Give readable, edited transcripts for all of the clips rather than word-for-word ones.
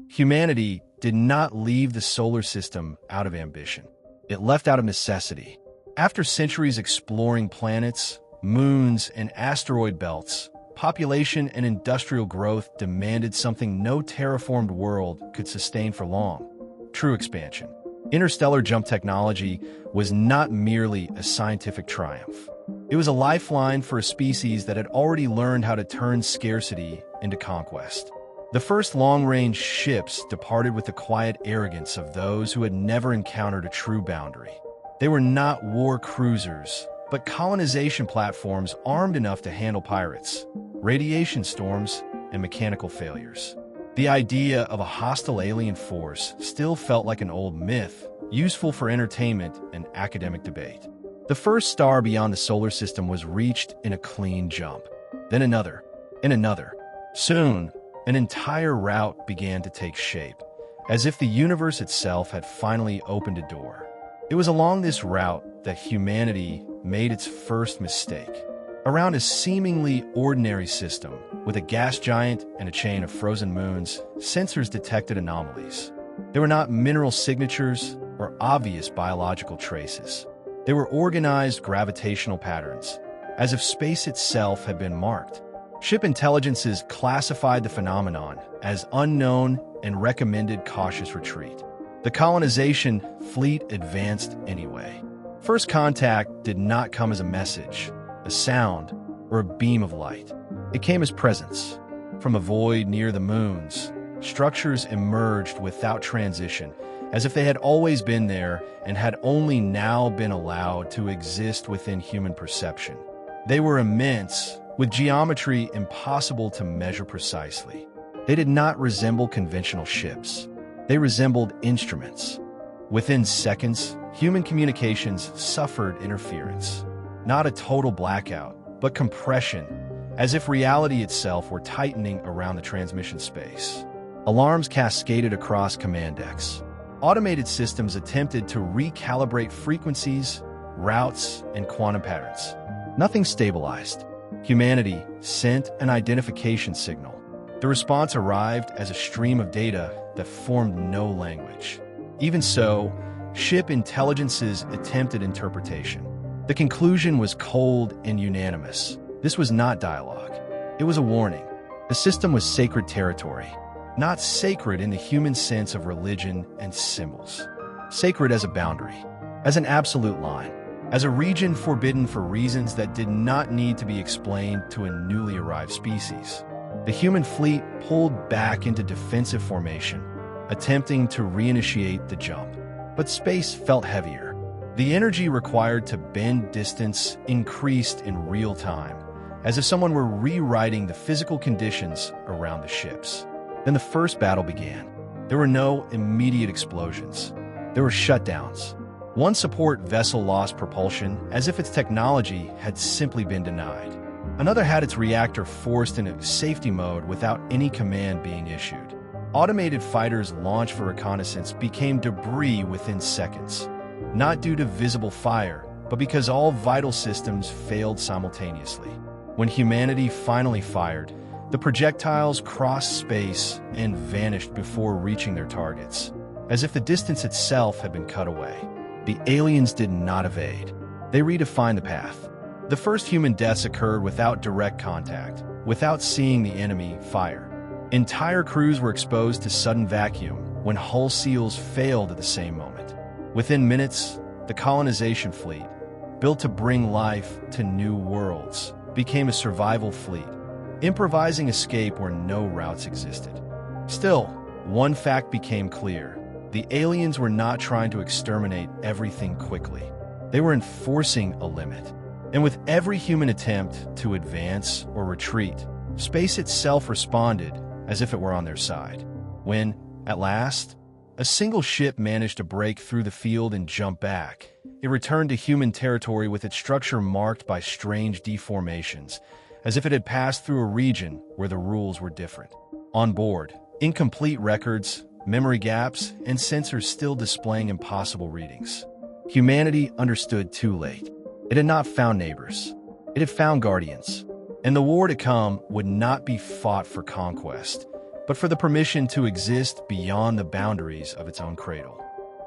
Humanity did not leave the solar system out of ambition. It left out of necessity. After centuries exploring planets, moons, and asteroid belts, population and industrial growth demanded something no terraformed world could sustain for long: true expansion. Interstellar jump technology was not merely a scientific triumph. It was a lifeline for a species that had already learned how to turn scarcity into conquest. The first long-range ships departed with the quiet arrogance of those who had never encountered a true boundary. They were not war cruisers, but colonization platforms armed enough to handle pirates, radiation storms, and mechanical failures. The idea of a hostile alien force still felt like an old myth, useful for entertainment and academic debate. The first star beyond the solar system was reached in a clean jump. Then another, and another. Soon, an entire route began to take shape, as if the universe itself had finally opened a door. It was along this route that humanity made its first mistake. Around a seemingly ordinary system, with a gas giant and a chain of frozen moons, sensors detected anomalies. They were not mineral signatures or obvious biological traces. They were organized gravitational patterns, as if space itself had been marked. Ship intelligences classified the phenomenon as unknown and recommended cautious retreat. The colonization fleet advanced anyway. First contact did not come as a message, a sound, or a beam of light. It came as presence. From a void near the moons, structures emerged without transition, as if they had always been there and had only now been allowed to exist within human perception. They were immense, with geometry impossible to measure precisely. They did not resemble conventional ships. They resembled instruments. Within seconds, human communications suffered interference. Not a total blackout, but compression, as if reality itself were tightening around the transmission space. Alarms cascaded across command decks. Automated systems attempted to recalibrate frequencies, routes, and quantum patterns. Nothing stabilized. Humanity sent an identification signal. The response arrived as a stream of data that formed no language. Even so, ship intelligences attempted interpretation. The conclusion was cold and unanimous. This was not dialogue. It was a warning. The system was sacred territory. Not sacred in the human sense of religion and symbols. Sacred as a boundary, as an absolute line, as a region forbidden for reasons that did not need to be explained to a newly arrived species. The human fleet pulled back into defensive formation, attempting to reinitiate the jump. But space felt heavier. The energy required to bend distance increased in real time, as if someone were rewriting the physical conditions around the ships. Then the first battle began. There were no immediate explosions. There were shutdowns. One support vessel lost propulsion, as if its technology had simply been denied. Another had its reactor forced into safety mode without any command being issued. Automated fighters launched for reconnaissance became debris within seconds, not due to visible fire, but because all vital systems failed simultaneously. When humanity finally fired, the projectiles crossed space and vanished before reaching their targets, as if the distance itself had been cut away. The aliens did not evade. They redefined the path. The first human deaths occurred without direct contact, without seeing the enemy fire. Entire crews were exposed to sudden vacuum when hull seals failed at the same moment. Within minutes, the colonization fleet, built to bring life to new worlds, became a survival fleet, improvising escape where no routes existed. Still, one fact became clear. The aliens were not trying to exterminate everything quickly. They were enforcing a limit. And with every human attempt to advance or retreat, space itself responded as if it were on their side. When, at last, a single ship managed to break through the field and jump back, it returned to human territory with its structure marked by strange deformations, as if it had passed through a region where the rules were different. On board, incomplete records, memory gaps, and sensors still displaying impossible readings. Humanity understood too late. It had not found neighbors. It had found guardians. And the war to come would not be fought for conquest, but for the permission to exist beyond the boundaries of its own cradle.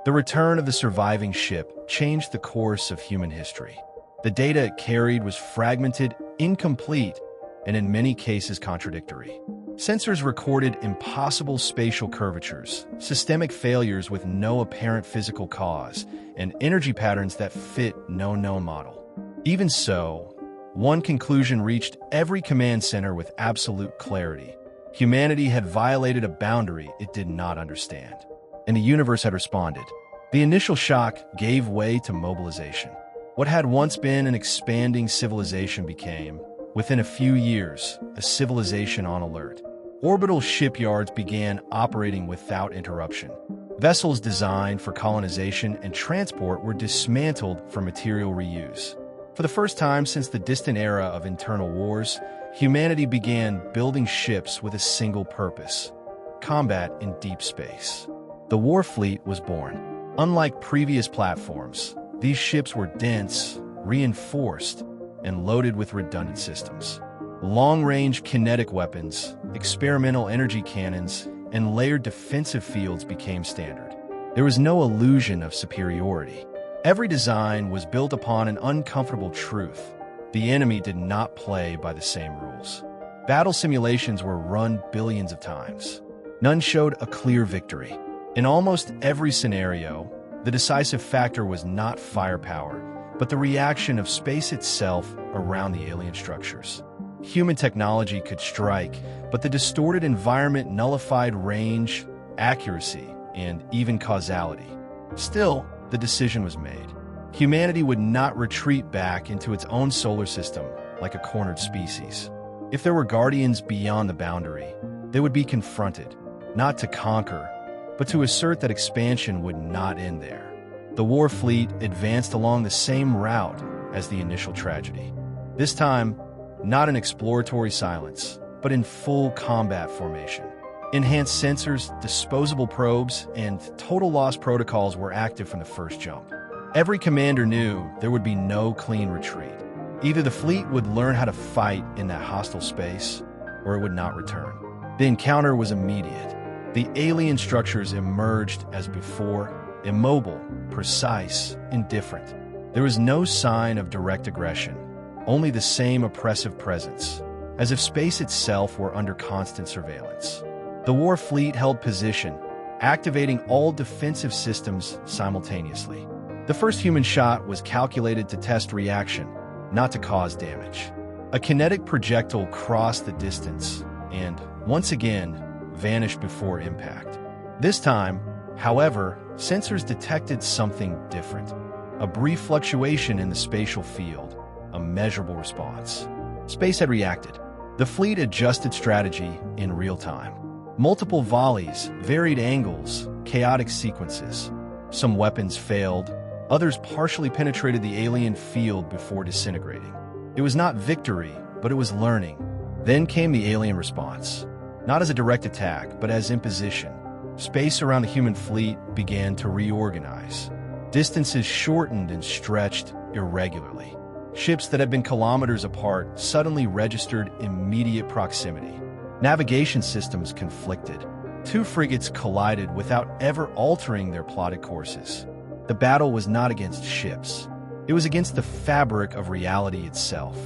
The return of the surviving ship changed the course of human history. The data it carried was fragmented, incomplete, and in many cases contradictory. Sensors recorded impossible spatial curvatures, systemic failures with no apparent physical cause, and energy patterns that fit no known model. Even so, one conclusion reached every command center with absolute clarity. Humanity had violated a boundary it did not understand, and the universe had responded. The initial shock gave way to mobilization. What had once been an expanding civilization became, within a few years, a civilization on alert. Orbital shipyards began operating without interruption. Vessels designed for colonization and transport were dismantled for material reuse. For the first time since the distant era of internal wars, humanity began building ships with a single purpose: combat in deep space. The war fleet was born. Unlike previous platforms, these ships were dense, reinforced, and loaded with redundant systems. Long-range kinetic weapons, experimental energy cannons, and layered defensive fields became standard. There was no illusion of superiority. Every design was built upon an uncomfortable truth: the enemy did not play by the same rules. Battle simulations were run billions of times. None showed a clear victory. In almost every scenario, the decisive factor was not firepower, but the reaction of space itself around the alien structures. Human technology could strike, but the distorted environment nullified range, accuracy, and even causality. Still, the decision was made. Humanity would not retreat back into its own solar system like a cornered species. If there were guardians beyond the boundary, they would be confronted, not to conquer, but to assert that expansion would not end there. The war fleet advanced along the same route as the initial tragedy. This time, not in exploratory silence, but in full combat formation. Enhanced sensors, disposable probes, and total loss protocols were active from the first jump. Every commander knew there would be no clean retreat. Either the fleet would learn how to fight in that hostile space, or it would not return. The encounter was immediate. The alien structures emerged as before, immobile, precise, indifferent. There was no sign of direct aggression, only the same oppressive presence, as if space itself were under constant surveillance. The war fleet held position, activating all defensive systems simultaneously. The first human shot was calculated to test reaction, not to cause damage. A kinetic projectile crossed the distance and, once again, vanished before impact. This time, however, sensors detected something different. A brief fluctuation in the spatial field, a measurable response. Space had reacted. The fleet adjusted strategy in real time. Multiple volleys, varied angles, chaotic sequences. Some weapons failed, others partially penetrated the alien field before disintegrating. It was not victory, but it was learning. Then came the alien response. Not as a direct attack, but as imposition. Space around the human fleet began to reorganize. Distances shortened and stretched irregularly. Ships that had been kilometers apart suddenly registered immediate proximity. Navigation systems conflicted. Two frigates collided without ever altering their plotted courses. The battle was not against ships. It was against the fabric of reality itself.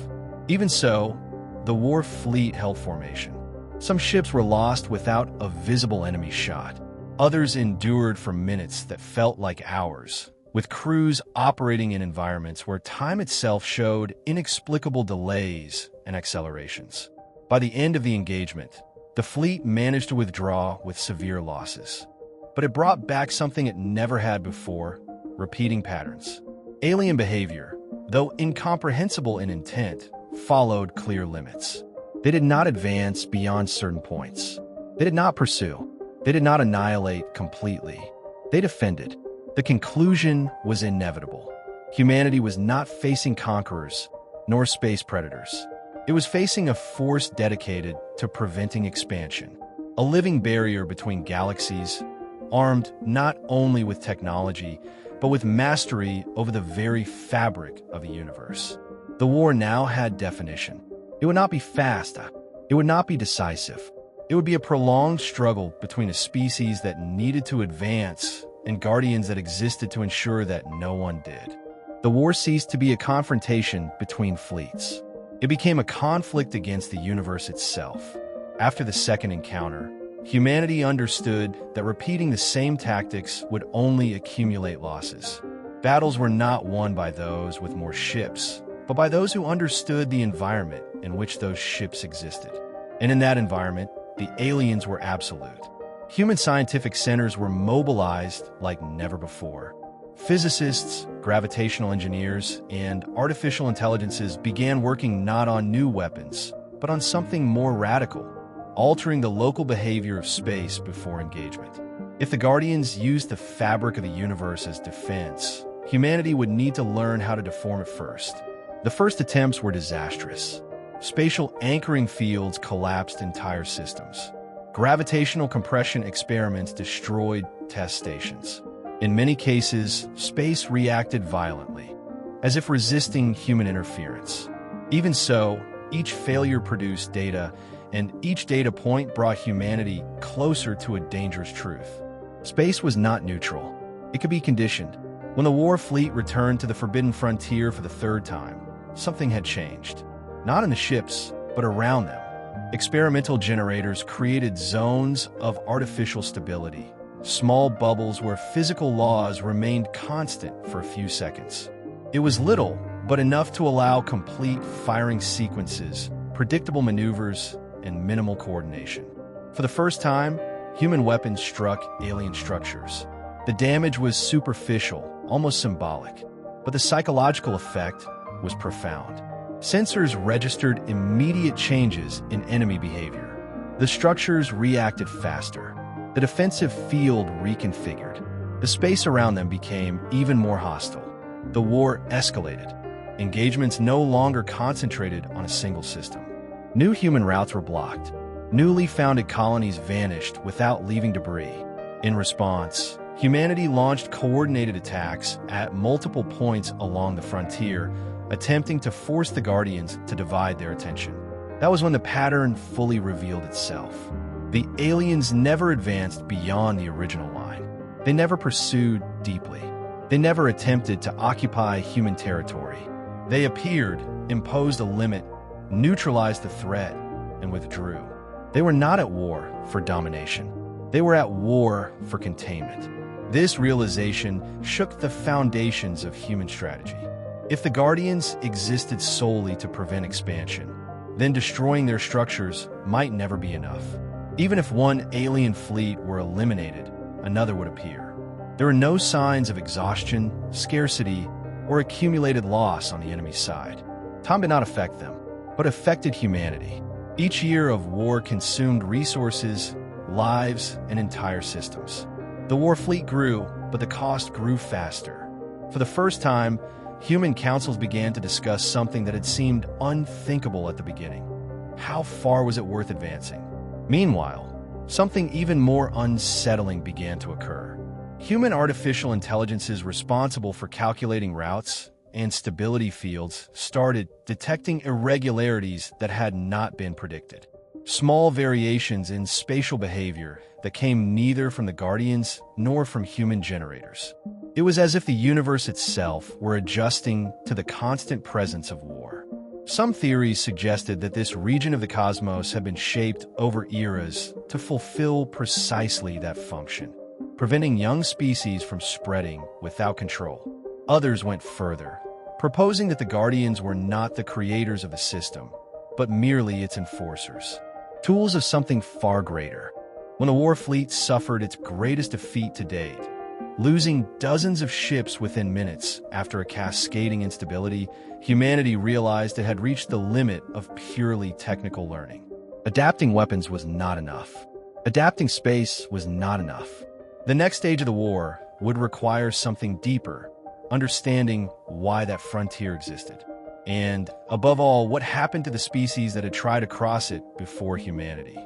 Even so, the war fleet held formation. Some ships were lost without a visible enemy shot. Others endured for minutes that felt like hours, with crews operating in environments where time itself showed inexplicable delays and accelerations. By the end of the engagement, the fleet managed to withdraw with severe losses. But it brought back something it never had before: repeating patterns. Alien behavior, though incomprehensible in intent, followed clear limits. They did not advance beyond certain points. They did not pursue. They did not annihilate completely. They defended. The conclusion was inevitable. Humanity was not facing conquerors, nor space predators. It was facing a force dedicated to preventing expansion, a living barrier between galaxies, armed not only with technology, but with mastery over the very fabric of the universe. The war now had definition. It would not be fast. It would not be decisive. It would be a prolonged struggle between a species that needed to advance and guardians that existed to ensure that no one did. The war ceased to be a confrontation between fleets. It became a conflict against the universe itself. After the second encounter, humanity understood that repeating the same tactics would only accumulate losses. Battles were not won by those with more ships, but by those who understood the environment in which those ships existed. And in that environment, the aliens were absolute. Human scientific centers were mobilized like never before. Physicists, gravitational engineers, and artificial intelligences began working not on new weapons, but on something more radical, altering the local behavior of space before engagement. If the Guardians used the fabric of the universe as defense, humanity would need to learn how to deform it first. The first attempts were disastrous. Spatial anchoring fields collapsed entire systems. Gravitational compression experiments destroyed test stations. In many cases, space reacted violently, as if resisting human interference. Even so, each failure produced data, and each data point brought humanity closer to a dangerous truth. Space was not neutral. It could be conditioned. When the war fleet returned to the Forbidden Frontier for the third time, something had changed. Not in the ships, but around them. Experimental generators created zones of artificial stability, small bubbles where physical laws remained constant for a few seconds. It was little, but enough to allow complete firing sequences, predictable maneuvers, and minimal coordination. For the first time, human weapons struck alien structures. The damage was superficial, almost symbolic, but the psychological effect was profound. Sensors registered immediate changes in enemy behavior. The structures reacted faster. The defensive field reconfigured. The space around them became even more hostile. The war escalated. Engagements no longer concentrated on a single system. New human routes were blocked. Newly founded colonies vanished without leaving debris. In response, humanity launched coordinated attacks at multiple points along the frontier, attempting to force the Guardians to divide their attention. That was when the pattern fully revealed itself. The aliens never advanced beyond the original line. They never pursued deeply. They never attempted to occupy human territory. They appeared, imposed a limit, neutralized the threat, and withdrew. They were not at war for domination. They were at war for containment. This realization shook the foundations of human strategy. If the Guardians existed solely to prevent expansion, then destroying their structures might never be enough. Even if one alien fleet were eliminated, another would appear. There were no signs of exhaustion, scarcity, or accumulated loss on the enemy's side. Time did not affect them, but affected humanity. Each year of war consumed resources, lives, and entire systems. The war fleet grew, but the cost grew faster. For the first time, human councils began to discuss something that had seemed unthinkable at the beginning. How far was it worth advancing? Meanwhile, something even more unsettling began to occur. Human artificial intelligences responsible for calculating routes and stability fields started detecting irregularities that had not been predicted. Small variations in spatial behavior that came neither from the Guardians nor from human generators. It was as if the universe itself were adjusting to the constant presence of war. Some theories suggested that this region of the cosmos had been shaped over eras to fulfill precisely that function, preventing young species from spreading without control. Others went further, proposing that the Guardians were not the creators of the system, but merely its enforcers, tools of something far greater. When the war fleet suffered its greatest defeat to date, losing dozens of ships within minutes after a cascading instability, humanity realized it had reached the limit of purely technical learning. Adapting weapons was not enough. Adapting space was not enough. The next stage of the war would require something deeper, understanding why that frontier existed. And, above all, what happened to the species that had tried to cross it before humanity.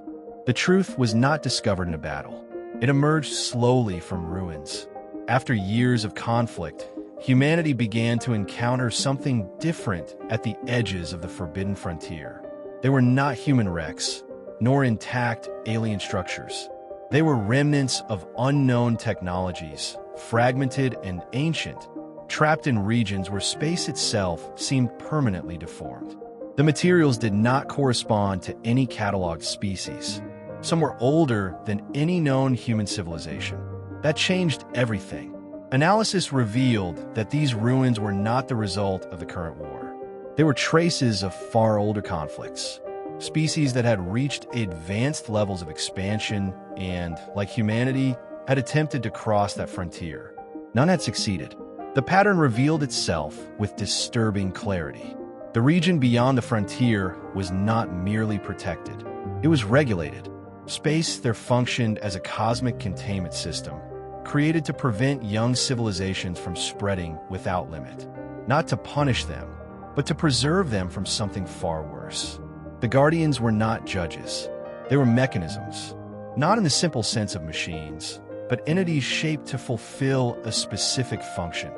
The truth was not discovered in a battle. It emerged slowly from ruins. After years of conflict, humanity began to encounter something different at the edges of the Forbidden Frontier. They were not human wrecks. nor intact alien structures. They were remnants of unknown technologies, fragmented and ancient, trapped in regions where space itself seemed permanently deformed. The materials did not correspond to any cataloged species. Some were older than any known human civilization. That changed everything. Analysis revealed that these ruins were not the result of the current war. They were traces of far older conflicts, species that had reached advanced levels of expansion and, like humanity, had attempted to cross that frontier. None had succeeded. The pattern revealed itself with disturbing clarity. The region beyond the frontier was not merely protected. It was regulated. Space there functioned as a cosmic containment system, created to prevent young civilizations from spreading without limit. Not to punish them, but to preserve them from something far worse. The Guardians were not judges. They were mechanisms, not in the simple sense of machines, but entities shaped to fulfill a specific function,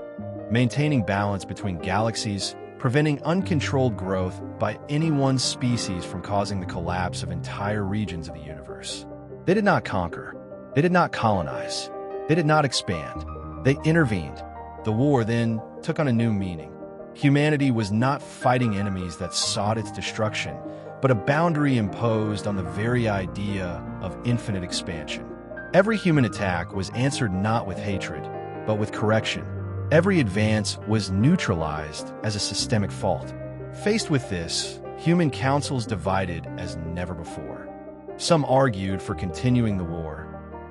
maintaining balance between galaxies, preventing uncontrolled growth by any one species from causing the collapse of entire regions of the universe. They did not conquer. They did not colonize. They did not expand. They intervened. The war then took on a new meaning. Humanity was not fighting enemies that sought its destruction, but a boundary imposed on the very idea of infinite expansion. Every human attack was answered not with hatred, but with correction. Every advance was neutralized as a systemic fault. Faced with this, human councils divided as never before. Some argued for continuing the war,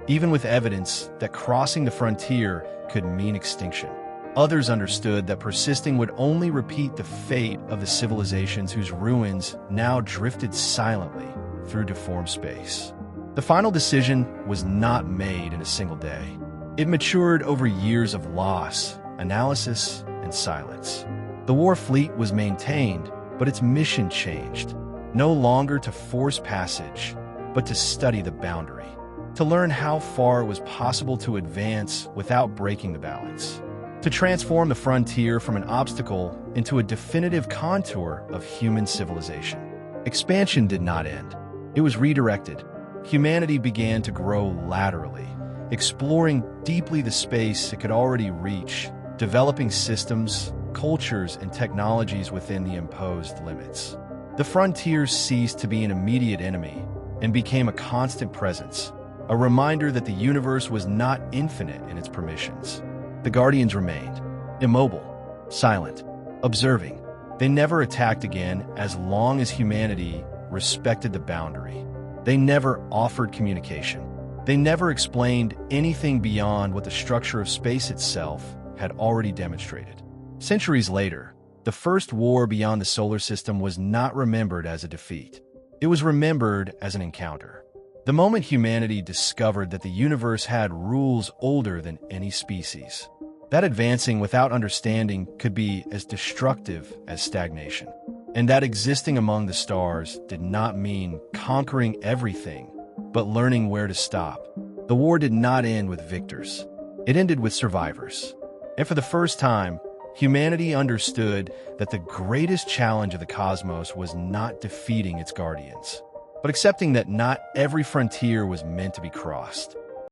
even with evidence that crossing the frontier could mean extinction. Others understood that persisting would only repeat the fate of the civilizations whose ruins now drifted silently through deformed space. The final decision was not made in a single day. It matured over years of loss, analysis, and silence. The war fleet was maintained, but its mission changed. No longer to force passage, but to study the boundary. To learn how far it was possible to advance without breaking the balance. To transform the frontier from an obstacle into a definitive contour of human civilization. Expansion did not end. It was redirected. Humanity began to grow laterally, exploring deeply the space it could already reach, developing systems, cultures, and technologies within the imposed limits. The frontier ceased to be an immediate enemy and became a constant presence, a reminder that the universe was not infinite in its permissions. The Guardians remained, immobile, silent, observing. They never attacked again as long as humanity respected the boundary. They never offered communication. They never explained anything beyond what the structure of space itself had already demonstrated. Centuries later, the first war beyond the solar system was not remembered as a defeat. It was remembered as an encounter. The moment humanity discovered that the universe had rules older than any species, that advancing without understanding could be as destructive as stagnation, and that existing among the stars did not mean conquering everything, but learning where to stop. The war did not end with victors. It ended with survivors. And for the first time, humanity understood that the greatest challenge of the cosmos was not defeating its guardians, but accepting that not every frontier was meant to be crossed.